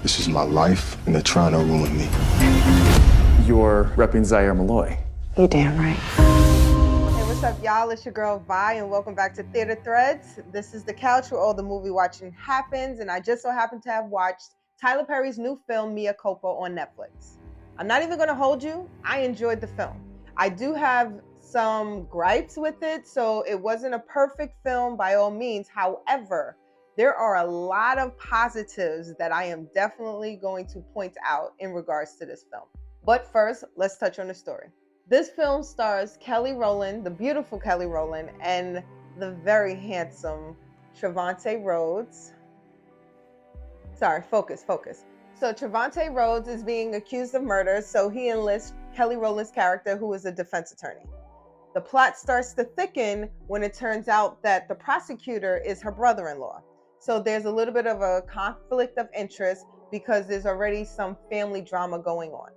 This is my life, and they're trying to ruin me. You're repping Zaire Malloy. You damn right. Hey, what's up, y'all? It's your girl Vi, and welcome back to Theater Threads. This is the couch where all the movie watching happens, and I just so happen to have watched Tyler Perry's new film, Mea Culpa, on Netflix. I'm not even gonna hold you. I enjoyed the film. I do have some gripes with it, so it wasn't a perfect film by all means. However, there are a lot of positives that I am definitely going to point out in regards to this film. But first, let's touch on the story. This film stars Kelly Rowland, the beautiful Kelly Rowland, and the very handsome Trevante Rhodes. Sorry, focus. So Trevante Rhodes is being accused of murder, so he enlists Kelly Rowland's character, who is a defense attorney. The plot starts to thicken when it turns out that the prosecutor is her brother-in-law. So there's a little bit of a conflict of interest because there's already some family drama going on.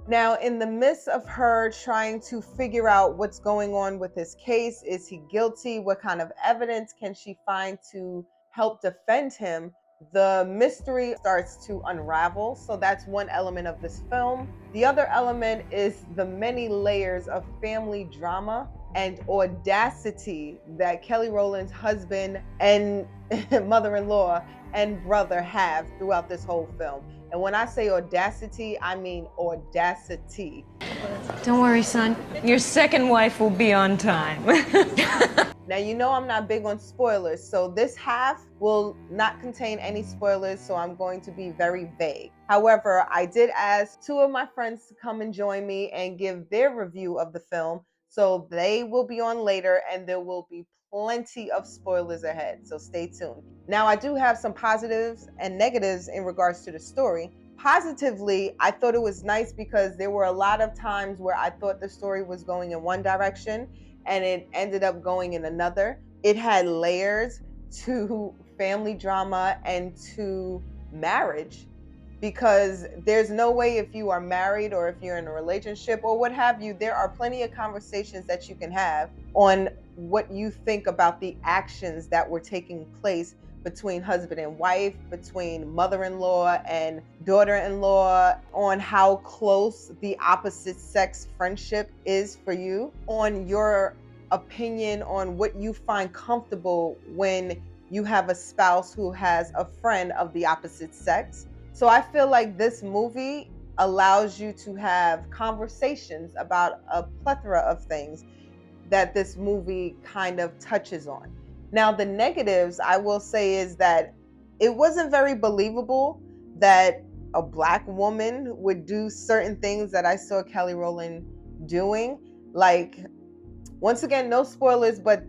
Now, in the midst of her trying to figure out what's going on with this case, is he guilty? What kind of evidence can she find to help defend him? The mystery starts to unravel. So that's one element of this film. The other element is the many layers of family drama and audacity that Kelly Rowland's husband and mother-in-law and brother have throughout this whole film. And when I say audacity, I mean audacity. Don't worry, son. Your second wife will be on time. Now, you know I'm not big on spoilers, so this half will not contain any spoilers, so I'm going to be very vague. However, I did ask two of my friends to come and join me and give their review of the film, so they will be on later, and there will be plenty of spoilers ahead, so stay tuned. Now, I do have some positives and negatives in regards to the story. Positively, I thought it was nice because there were a lot of times where I thought the story was going in one direction and it ended up going in another. It had layers to family drama and to marriage, because there's no way, if you are married or if you're in a relationship or what have you, there are plenty of conversations that you can have on what you think about the actions that were taking place between husband and wife, between mother-in-law and daughter-in-law, on how close the opposite sex friendship is for you, on your opinion on what you find comfortable when you have a spouse who has a friend of the opposite sex. So I feel like this movie allows you to have conversations about a plethora of things that this movie kind of touches on. Now, the negatives, I will say, is that it wasn't very believable that a Black woman would do certain things that I saw Kelly Rowland doing. Like, once again, no spoilers, but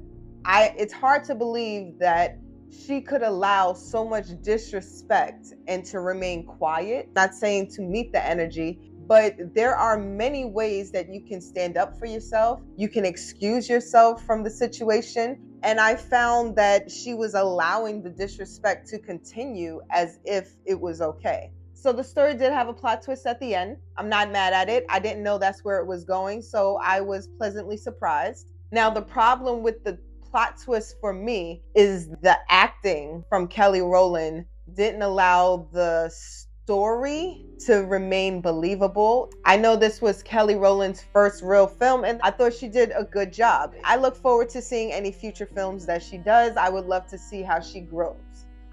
it's hard to believe that she could allow so much disrespect and to remain quiet. Not saying to meet the energy, but there are many ways that you can stand up for yourself. You can excuse yourself from the situation. And I found that she was allowing the disrespect to continue as if it was okay. So the story did have a plot twist at the end. I'm not mad at it. I didn't know that's where it was going, so I was pleasantly surprised. Now, the problem with the plot twist for me is the acting from Kelly Rowland didn't allow the story to remain believable. I know this was Kelly Rowland's first real film, and I thought she did a good job. I look forward to seeing any future films that she does. I would love to see how she grows.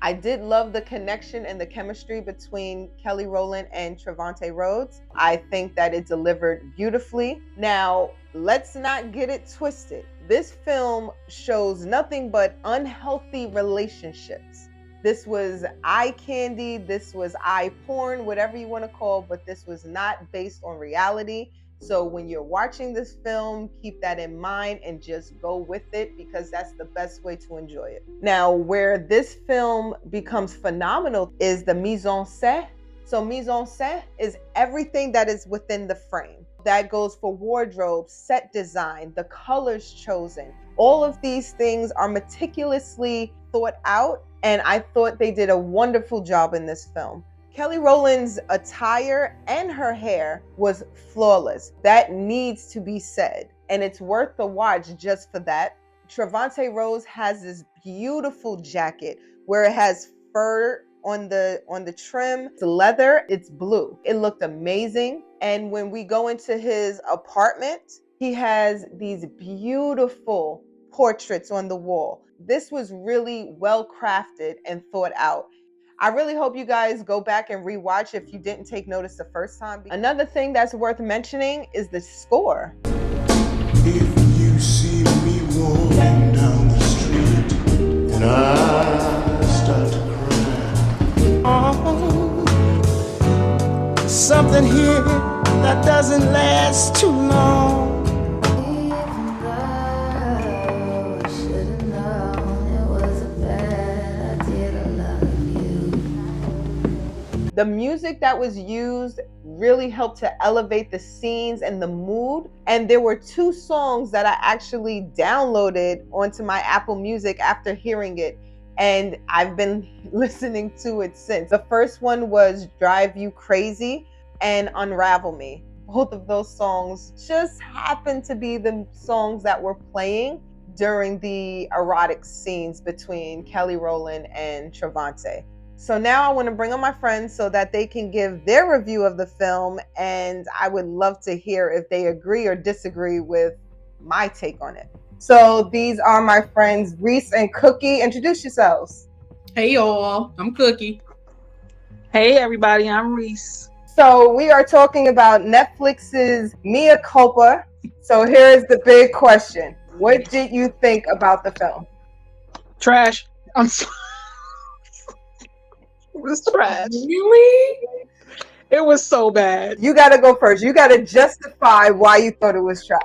I did love the connection and the chemistry between Kelly Rowland and Trevante Rhodes. I think that it delivered beautifully. Now, let's not get it twisted. This film shows nothing but unhealthy relationships. This was eye candy, this was eye porn, whatever you want to call, but this was not based on reality. So when you're watching this film, keep that in mind and just go with it, because that's the best way to enjoy it. Now, where this film becomes phenomenal is the mise-en-scène. So mise-en-scène is everything that is within the frame. That goes for wardrobe, set design, the colors chosen. All of these things are meticulously thought out, and I thought they did a wonderful job in this film. Kelly Rowland's attire and her hair was flawless. That needs to be said, and it's worth the watch just for that. Trevante Rhodes has this beautiful jacket where it has fur on the trim, the leather, it's blue. It looked amazing. And when we go into his apartment, he has these beautiful portraits on the wall. This was really well crafted and thought out. I really hope you guys go back and rewatch if you didn't take notice the first time. Another thing that's worth mentioning is the score. If you see me walking down the street and I start to cry, oh, something here that doesn't last too long. The music that was used really helped to elevate the scenes and the mood. And there were 2 songs that I actually downloaded onto my Apple Music after hearing it. And I've been listening to it since. The first one was Drive You Crazy and Unravel Me. Both of those songs just happened to be the songs that were playing during the erotic scenes between Kelly Rowland and Trevante. So now I want to bring on my friends so that they can give their review of the film, and I would love to hear if they agree or disagree with my take on it. So these are my friends Reese and Cookie. Introduce yourselves. Hey y'all, I'm Cookie. Hey everybody, I'm Reese. So we are talking about Netflix's Mea Culpa. So here's the big question. What did you think about the film? Trash. I'm sorry. It was trash. Really? It was so bad. You got to go first. You got to justify why you thought it was trash.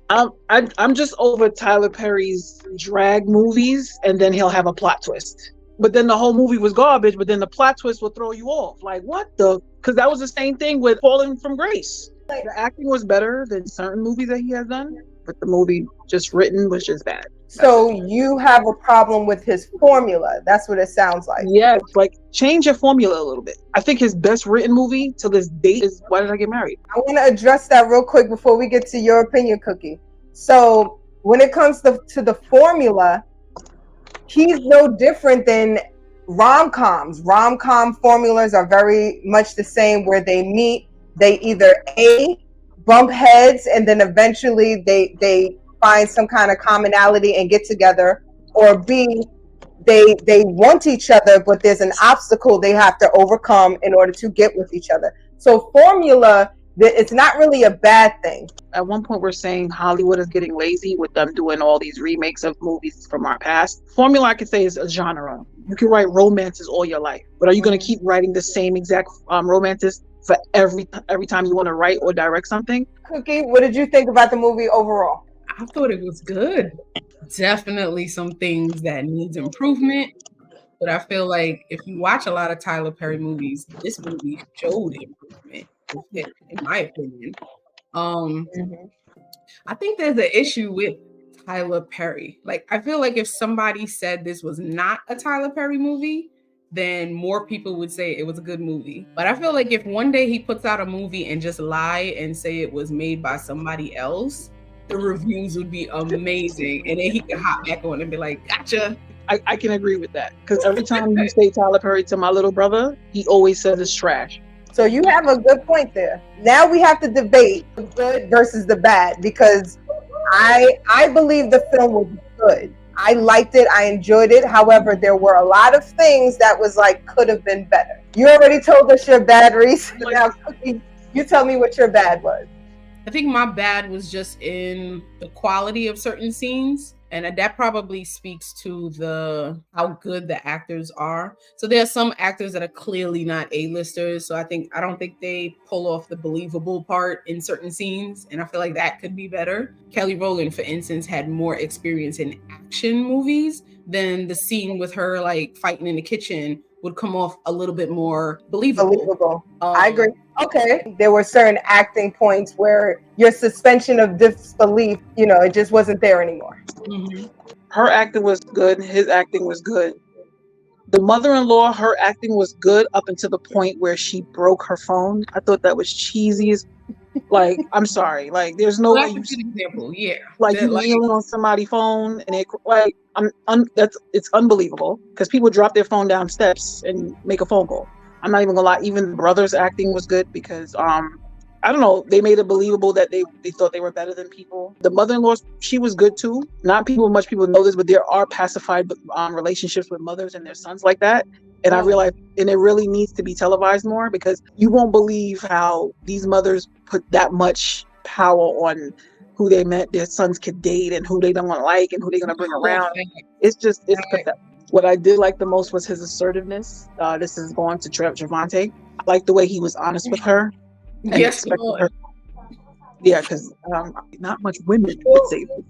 I'm just over Tyler Perry's drag movies, and then he'll have a plot twist. But then the whole movie was garbage, but then the plot twist will throw you off. Like, what the? Because that was the same thing with Falling from Grace. The acting was better than certain movies that he has done, but the movie just written was just bad. So you have a problem with his formula. That's what it sounds like. Yeah, like change your formula a little bit. I think his best written movie to this date is Why Did I Get Married? I want to address that real quick before we get to your opinion, Cookie. So when it comes to the formula, he's no different than rom-coms. Rom-com formulas are very much the same, where they meet, they either A, bump heads, and then eventually they find some kind of commonality and get together, or B, they want each other, but there's an obstacle they have to overcome in order to get with each other. So formula, it's not really a bad thing. At one point, we're saying Hollywood is getting lazy with them doing all these remakes of movies from our past. Formula, I could say, is a genre. You can write romances all your life, but are you going to keep writing the same exact romances for every time you want to write or direct something? Cookie, what did you think about the movie overall? I thought it was good. Definitely some things that needs improvement, but I feel like if you watch a lot of Tyler Perry movies, this movie showed improvement, in my opinion. I think there's an issue with Tyler Perry. Like, I feel like if somebody said this was not a Tyler Perry movie, then more people would say it was a good movie. But I feel like if one day he puts out a movie and just lie and say it was made by somebody else, the reviews would be amazing. And then he can hop back on and be like, gotcha. I can agree with that. Because every time you say Tyler Perry to my little brother, he always says it's trash. So you have a good point there. Now we have to debate the good versus the bad, because I believe the film was good. I liked it. I enjoyed it. However, there were a lot of things that was like could have been better. You already told us your bad, Reese. Now, Cookie, you tell me what your bad was. I think my bad was just in the quality of certain scenes. And that probably speaks to how good the actors are. So there are some actors that are clearly not A-listers. So I don't think they pull off the believable part in certain scenes. And I feel like that could be better. Kelly Rowland, for instance, had more experience in action movies than the scene with her like fighting in the kitchen would come off a little bit more believable. I agree. Okay. There were certain acting points where your suspension of disbelief, it just wasn't there anymore. Mm-hmm. Her acting was good. His acting was good. The mother-in-law, her acting was good up until the point where she broke her phone. I thought that was cheesy as Like, I'm sorry. Like, there's no Well, way that's a you good example. Yeah. like you kneeling on somebody's phone and it like it's unbelievable because people drop their phone down steps and make a phone call. I'm not even gonna lie. Even the brothers' acting was good because I don't know, they made it believable that they thought they were better than people. The mother-in-law, she was good too. Not much people know this, but there are pacified relationships with mothers and their sons like that. And I realized, and it really needs to be televised more because you won't believe how these mothers put that much power on who they met their sons could date and who they don't want to like and who they're going to bring around. It's pathetic. What I did like the most was his assertiveness. This is going to Javante. I like the way he was honest with her. And yes, Lord. her. Yeah, because not much women would say this.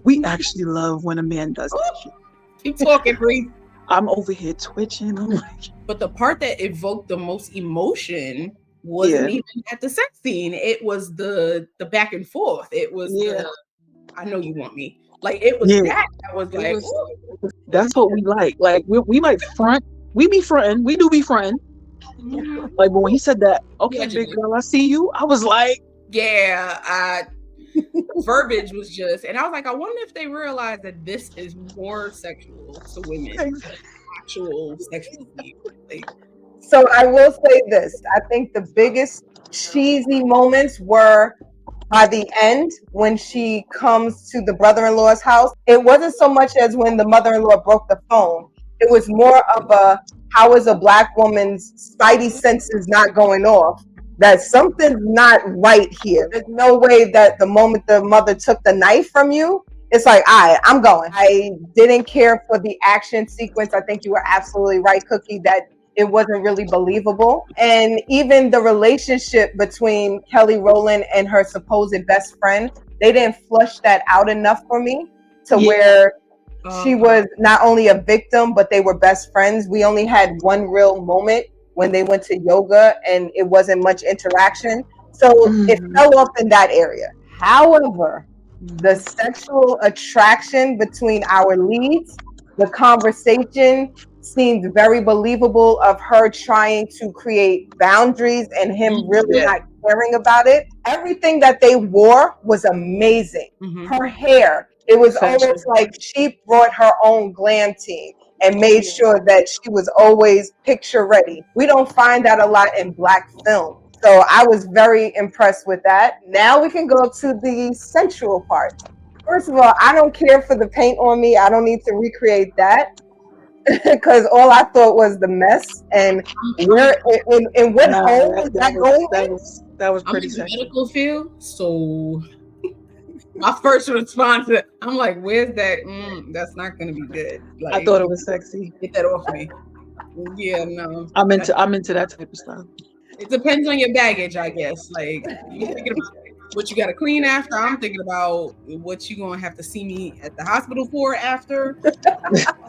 We actually love when a man does that. Keep talking, please. I'm over here twitching. I'm like, but the part that evoked the most emotion wasn't even at the sex scene. It was the back and forth. It was the I know you want me. Like it was that was like that's what we like. Like we might front. We be fronting. We do be fronting. Mm-hmm. Like, but when he said that, okay, big girl, I see you. I was like, the verbiage was just, and I was like, I wonder if they realize that this is more sexual to women, actual sexual like, so I will say this. I think the biggest cheesy moments were by the end when she comes to the brother-in-law's house. It wasn't so much as when the mother-in-law broke the phone. It was more of a, how is a black woman's spidey senses not going off? That something's not right here. There's no way that the moment the mother took the knife from you, it's like, I'm going. I didn't care for the action sequence. I think you were absolutely right, Cookie, that it wasn't really believable. And even the relationship between Kelly Rowland and her supposed best friend, they didn't flush that out enough for me to where she was not only a victim, but they were best friends. We only had one real moment when they went to yoga and it wasn't much interaction. So it fell off in that area. However, the sexual attraction between our leads, the conversation seemed very believable of her trying to create boundaries and him really not caring about it. Everything that they wore was amazing. Her hair, it was almost like she brought her own glam team and made sure that she was always picture ready. We don't find that a lot in Black film. So I was very impressed with that. Now we can go to the sensual part. First of all, I don't care for the paint on me. I don't need to recreate that. Because all I thought was the mess and where in what hole was that going? That was pretty sexy. Medical field, so my first response, I'm like, "Where's that? That's not gonna be good." Like, I thought it was sexy. Get that off me. Yeah, no. I'm into that type of stuff. It depends on your baggage, I guess. Like, you're thinking about what you got to clean after. I'm thinking about what you gonna have to see me at the hospital for after.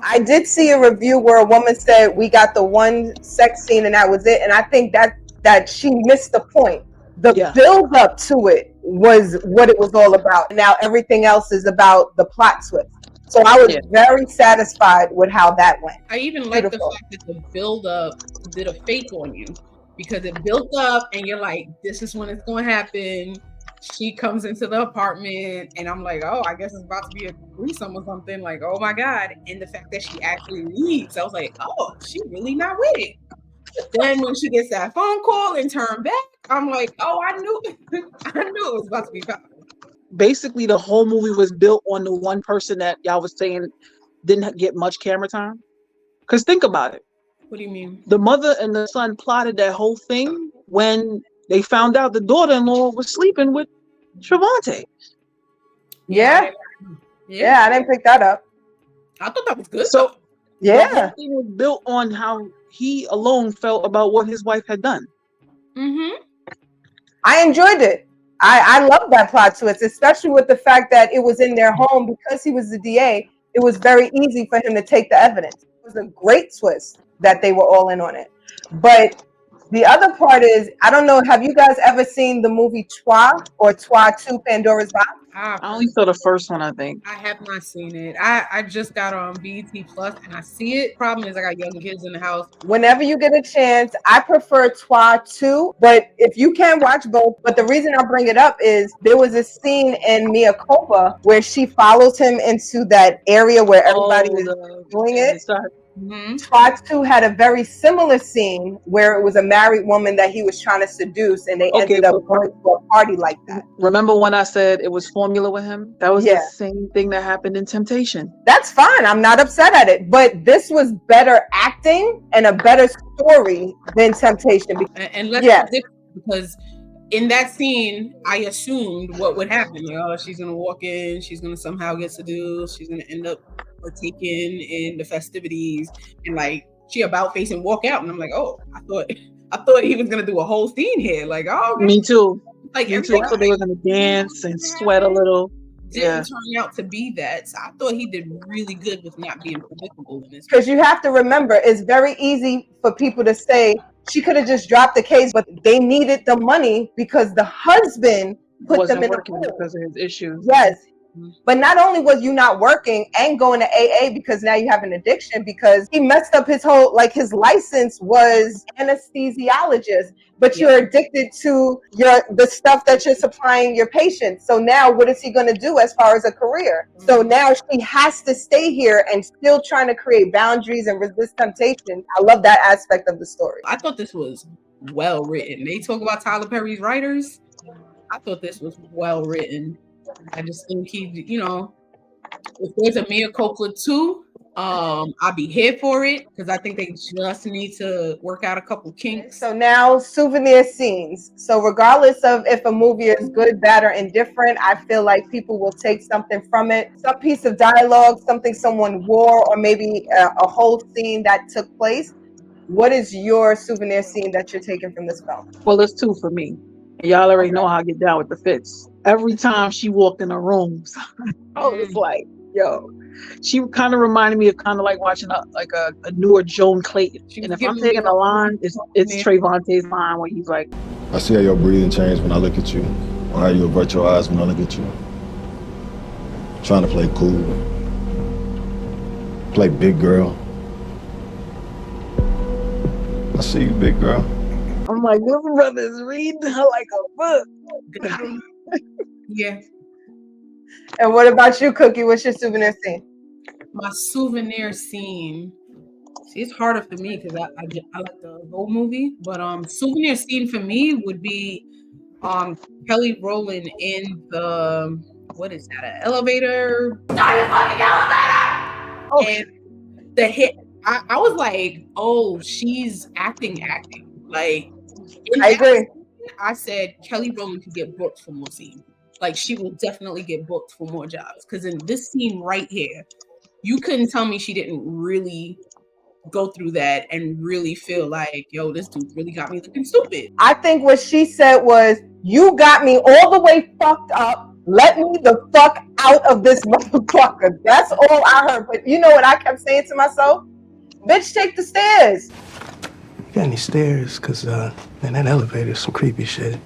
I did see a review where a woman said we got the one sex scene and that was it, and I think that she missed the point. The build up to it was what it was all about. Now everything else is about the plot twist. So I was very satisfied with how that went. I even like the fact that the build up did a fake on you, because it built up and you're like, this is when it's going to happen. She comes into the apartment and I'm like, oh, I guess it's about to be a threesome or something. Like, oh my God. And the fact that she actually leaves, I was like, oh, she really not with it. But then when she gets that phone call and turn back, I'm like, oh, I knew it was about to be powerful. Basically, the whole movie was built on the one person that y'all was saying didn't get much camera time. Because think about it. What do you mean? The mother and the son plotted that whole thing when they found out the daughter-in-law was sleeping with Javante. Yeah, I didn't pick that up. I thought that was good. So the whole thing was built on how he alone felt about what his wife had done. I enjoyed it. I love that plot twist, especially with the fact that it was in their home. Because he was the DA, it was very easy for him to take the evidence. It was a great twist that they were all in on it. But The other part is, I don't know, have you guys ever seen the movie Twa or Twa 2 Pandora's Box? I I only saw the first one, I think. have not seen it. I just got on BET Plus and I see it. Problem is I got young kids in the house. Whenever you get a chance, I prefer Twa 2, but if you can watch both. But the reason I bring it up is there was a scene in Mea Culpa where she follows him into that area where everybody is doing it. Mhm. Twa 2 had a very similar scene where it was a married woman that he was trying to seduce, and they Okay, ended up but going to a party like that. remember when I said it was formula with him? That was Yeah. the same thing that happened in Temptation. That's fine. I'm not upset at it. But this was better acting and a better story than Temptation. And let's Yes. because in that scene, I assumed what would happen. Like, oh, she's gonna walk in, she's gonna somehow get seduced, she's gonna end up partaking in the festivities, and like she about face and walk out. And I'm like, oh, I thought he was gonna do a whole scene here. Like, oh, okay. Me too. Like Me too. I thought they were gonna dance and sweat a little. Didn't turn out to be that. So I thought he did really good with not being predictable in this. Because you have to remember, it's very easy for people to say she could have just dropped the case, but they needed the money because the husband put Wasn't them in the working pool. because of his issues. Yes. But not only was you not working and going to AA because now you have an addiction, because he messed up his whole, like his license was anesthesiologist, but you're addicted to the stuff that you're supplying your patients. So now what is he going to do as far as a career? So now she has to stay here and still trying to create boundaries and resist temptation. I love that aspect of the story. I thought this was well written. They talk about Tyler Perry's writers. I thought this was well written. I just think he, if there's a Mea Culpa 2, I'll be here for it because I think they just need to work out a couple kinks. So now souvenir scenes. So regardless of if a movie is good, bad, or indifferent, I feel like people will take something from it. Some piece of dialogue, something someone wore, or maybe a whole scene that took place. What is your souvenir scene that you're taking from this film? Well, there's two for me. Y'all already know how I get down with the fits. Every time she walked in her rooms, I was like, yo, she kind of reminded me of kind of like watching a newer Joan Clayton. And if I'm taking a line, it's Trayvonte's line where he's like, I see how your breathing changes when I look at you, or how you avert your eyes when I look at you. Trying to play cool, play big girl. I see you, big girl. I'm like, this brother is reading her like a book. Yeah. And what about you, Cookie? What's your souvenir scene? My souvenir scene. See, it's harder for me because I like the whole movie. But souvenir scene for me would be Kelly Rowland in the, what is that? An elevator. Start the fucking elevator. Oh. And the hit. I was like, oh, she's acting. Like, I agree. I said Kelly Rowland could get booked for more scenes. Like, she will definitely get booked for more jobs. Because in this scene right here, you couldn't tell me she didn't really go through that and really feel like, yo, this dude really got me looking stupid. I think what she said was, you got me all the way fucked up. Let me the fuck out of this motherfucker. That's all I heard. But you know what I kept saying to myself? Bitch, take the stairs. You got any stairs? Because, man, that elevator's some creepy shit.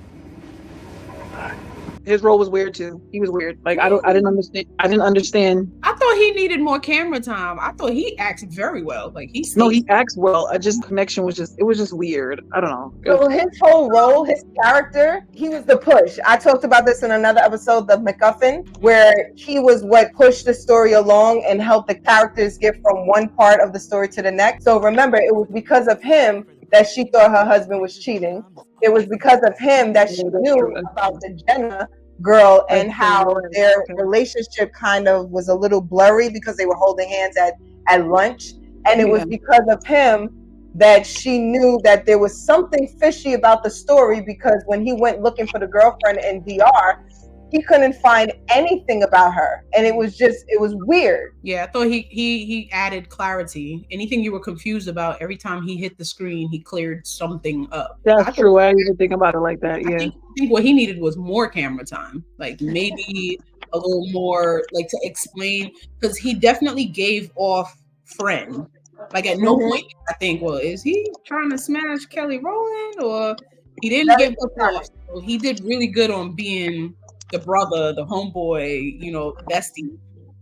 His role was weird too. He was weird. Like I didn't understand. I thought he needed more camera time. I thought he acts very well. Like he acts well. Connection was just weird. I don't know. So his whole role, his character, he was the push. I talked about this in another episode, the MacGuffin, where he was what pushed the story along and helped the characters get from one part of the story to the next. So remember, it was because of him that she thought her husband was cheating. It was because of him that she knew about the Jenna girl and how their relationship kind of was a little blurry because they were holding hands at lunch. And it was because of him that she knew that there was something fishy about the story, because when he went looking for the girlfriend in DR, he couldn't find anything about her. And it was weird. Yeah, I thought he added clarity. Anything you were confused about, every time he hit the screen, he cleared something up. That's true. I didn't even think about it like that. Yeah. I think what he needed was more camera time. Like maybe a little more, like to explain, because he definitely gave off friend. Like at no point I think, well, is he trying to smash Kelly Rowland, or he didn't give up off. So he did really good on being the brother, the homeboy, bestie.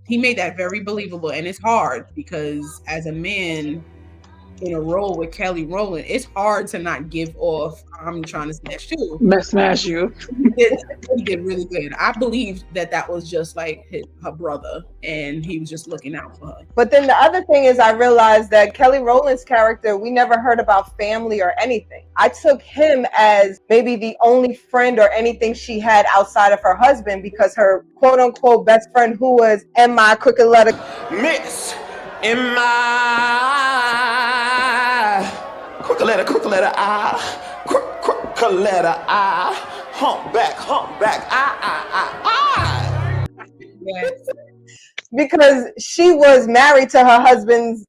He made that very believable, and it's hard because as a man in a role with Kelly Rowland, it's hard to not give off. I'm trying to smash you. Smash you. He did really good. I believed that was just like her brother, and he was just looking out for her. But then the other thing is, I realized that Kelly Rowland's character, we never heard about family or anything. I took him as maybe the only friend or anything she had outside of her husband, because her quote unquote best friend, who was M.I. crooked letter Miss M.I. crooked letter I, crooked letter I, humpback, I. Yes. because she was married to her husband's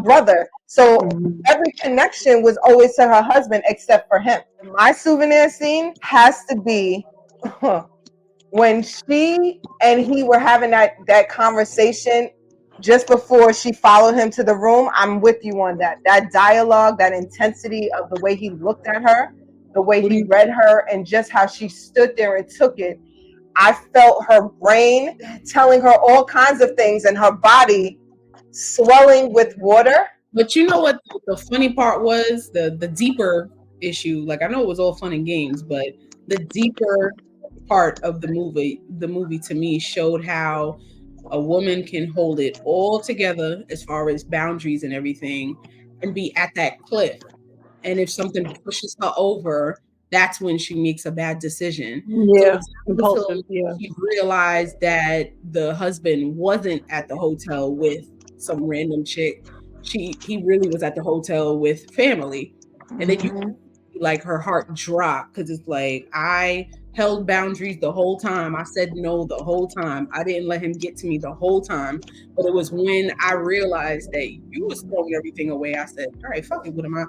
brother. So every connection was always to her husband except for him. My souvenir scene has to be when she and he were having that conversation just before she followed him to the room. I'm with you on that. That dialogue, that intensity of the way he looked at her, the way he read her, and just how she stood there and took it. I felt her brain telling her all kinds of things and her body swelling with water. But you know what the funny part was? The deeper issue, like I know it was all fun and games, but the deeper part of the movie to me showed how a woman can hold it all together as far as boundaries and everything and be at that cliff. And if something pushes her over, that's when she makes a bad decision. Yeah, so impulsive. Yeah, she realized that the husband wasn't at the hotel with some random chick. He really was at the hotel with family, and then you like her heart drop because it's like I held boundaries the whole time. I said no the whole time. I didn't let him get to me the whole time. But it was when I realized that you was throwing everything away. I said, all right, fuck it, what am I?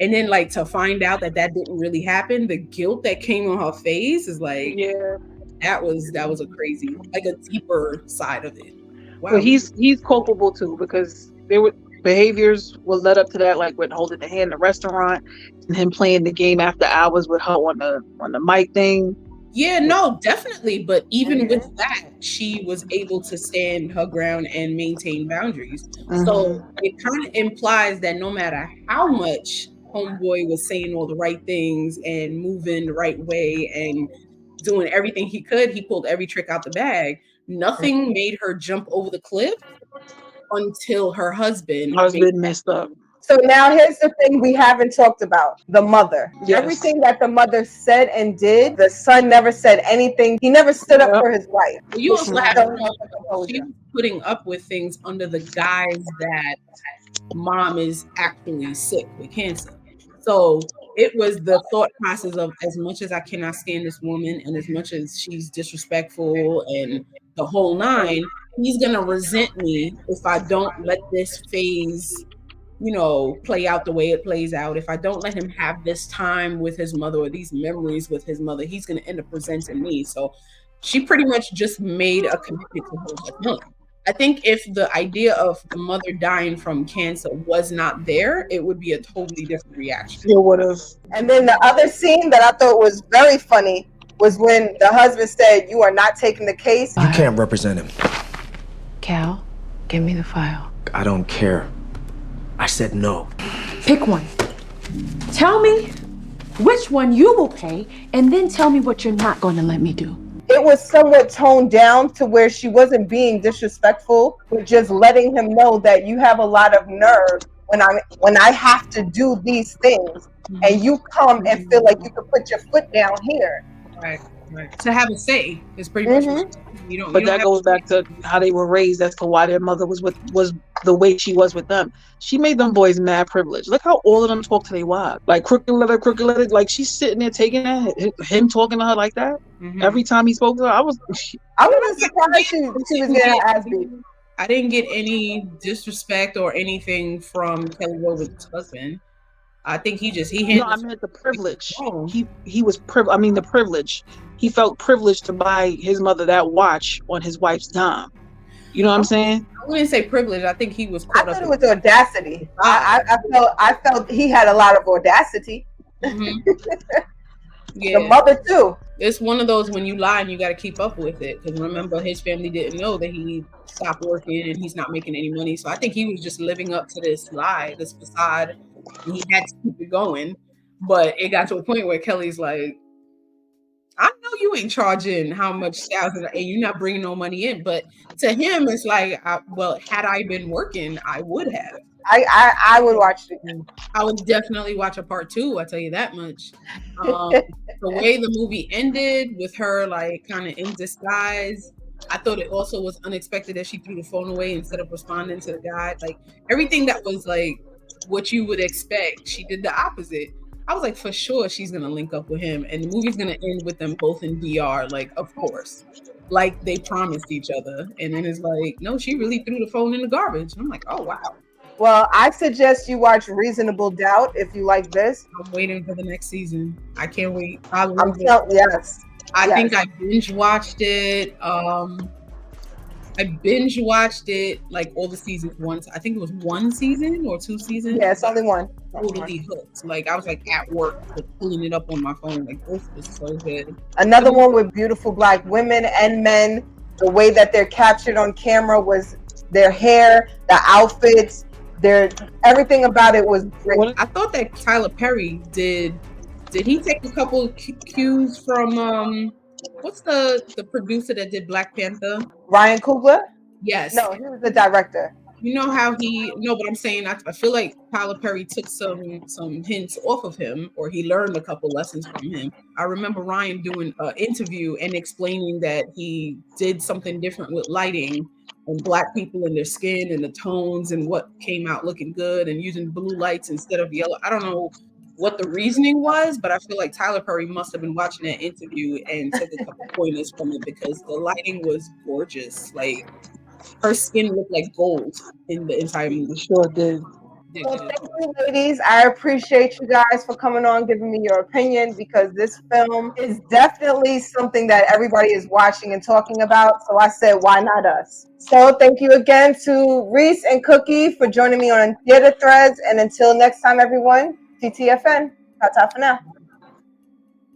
And then like to find out that didn't really happen, the guilt that came on her face is like, yeah, that was a crazy, like a deeper side of it. Wow. But he's culpable too, because there were behaviors will led up to that, like with holding the hand in the restaurant and him playing the game after hours with her on the mic thing. Yeah, no, definitely. But even with that, she was able to stand her ground and maintain boundaries. So it kind of implies that no matter how much homeboy was saying all the right things and moving the right way and doing everything he could, he pulled every trick out the bag. Nothing made her jump over the cliff until her husband messed up. So now here's the thing we haven't talked about. The mother. Yes. Everything that the mother said and did, the son never said anything. He never stood up for his wife. You also have to know she was putting up with things under the guise that mom is actually sick with cancer. So it was the thought process of, as much as I cannot stand this woman and as much as she's disrespectful and the whole nine, he's going to resent me if I don't let this phase, play out the way it plays out. If I don't let him have this time with his mother or these memories with his mother, he's going to end up resenting me. So she pretty much just made a commitment to her son. I think if the idea of the mother dying from cancer was not there, it would be a totally different reaction. It would have. And then the other scene that I thought was very funny was when the husband said, "You are not taking the case." You can't represent him. Cal, give me the file. I don't care. I said no. Pick one. Tell me which one you will pay, and then tell me what you're not going to let me do. It was somewhat toned down to where she wasn't being disrespectful, but just letting him know that you have a lot of nerve when I have to do these things, and you come and feel like you can put your foot down here. Right. To have a say is pretty much But that goes back to how they were raised as to why their mother was the way she was with them. She made them boys mad privileged. Look how all of them talk to their wives. Like crooked letter. Like she's sitting there taking that, him talking to her like that. Every time he spoke to her, I was surprised she was getting her ass beat. I didn't get any disrespect or anything from Kelly Rowland's husband. I think he handled. No, I meant the privilege. He was the privilege. He felt privileged to buy his mother that watch on his wife's dime. You know what I'm saying? I wouldn't say privilege. I think he was I caught up. thought it was audacity. I felt he had a lot of audacity. Mm-hmm. The mother too. It's one of those when you lie and you got to keep up with it. Because remember, his family didn't know that he stopped working and he's not making any money. So I think he was just living up to this lie, this facade, and he had to keep it going. But it got to a point where Kelly's like, I know you ain't charging how much sales and you're not bringing no money in. But to him, it's like, well, had I been working, I would have. I would watch it again. I would definitely watch a part 2. I tell you that much. The way the movie ended with her like kind of in disguise, I thought it also was unexpected that she threw the phone away instead of responding to the guy. Like everything that was like what you would expect, she did the opposite. I was like, for sure she's gonna link up with him, and the movie's gonna end with them both in DR. Like, of course, like they promised each other, and then it's like, no, she really threw the phone in the garbage. And I'm like, oh wow. Well, I suggest you watch Reasonable Doubt if you like this. I'm waiting for the next season. I can't wait. Yes. I think I binge watched it. I binge watched it like all the seasons once. I think it was 1 season or 2 seasons. Yeah, it's only one. Totally hooked. Like I was like at work pulling it up on my phone. Like this was so good. Another one with beautiful Black women and men. The way that they're captured on camera was their hair, the outfits. Everything about it was great. I thought that Tyler Perry did he take a couple cues from what's the producer that did Black Panther? Ryan Coogler? Yes. No, he was the director. You know how but I'm saying I feel like Tyler Perry took some hints off of him, or he learned a couple lessons from him. I remember Ryan doing an interview and explaining that he did something different with lighting and Black people and their skin and the tones and what came out looking good and using blue lights instead of yellow. I don't know what the reasoning was, but I feel like Tyler Perry must have been watching that interview and took a couple pointers from it because the lighting was gorgeous. Like her skin looked like gold in the entire movie. Sure did. Well, thank you, ladies. I appreciate you guys for coming on, giving me your opinion, because this film is definitely something that everybody is watching and talking about. So I said, why not us? So thank you again to Reese and Cookie for joining me on Theater Threads. And until next time, everyone, TTFN. Ta-ta for now.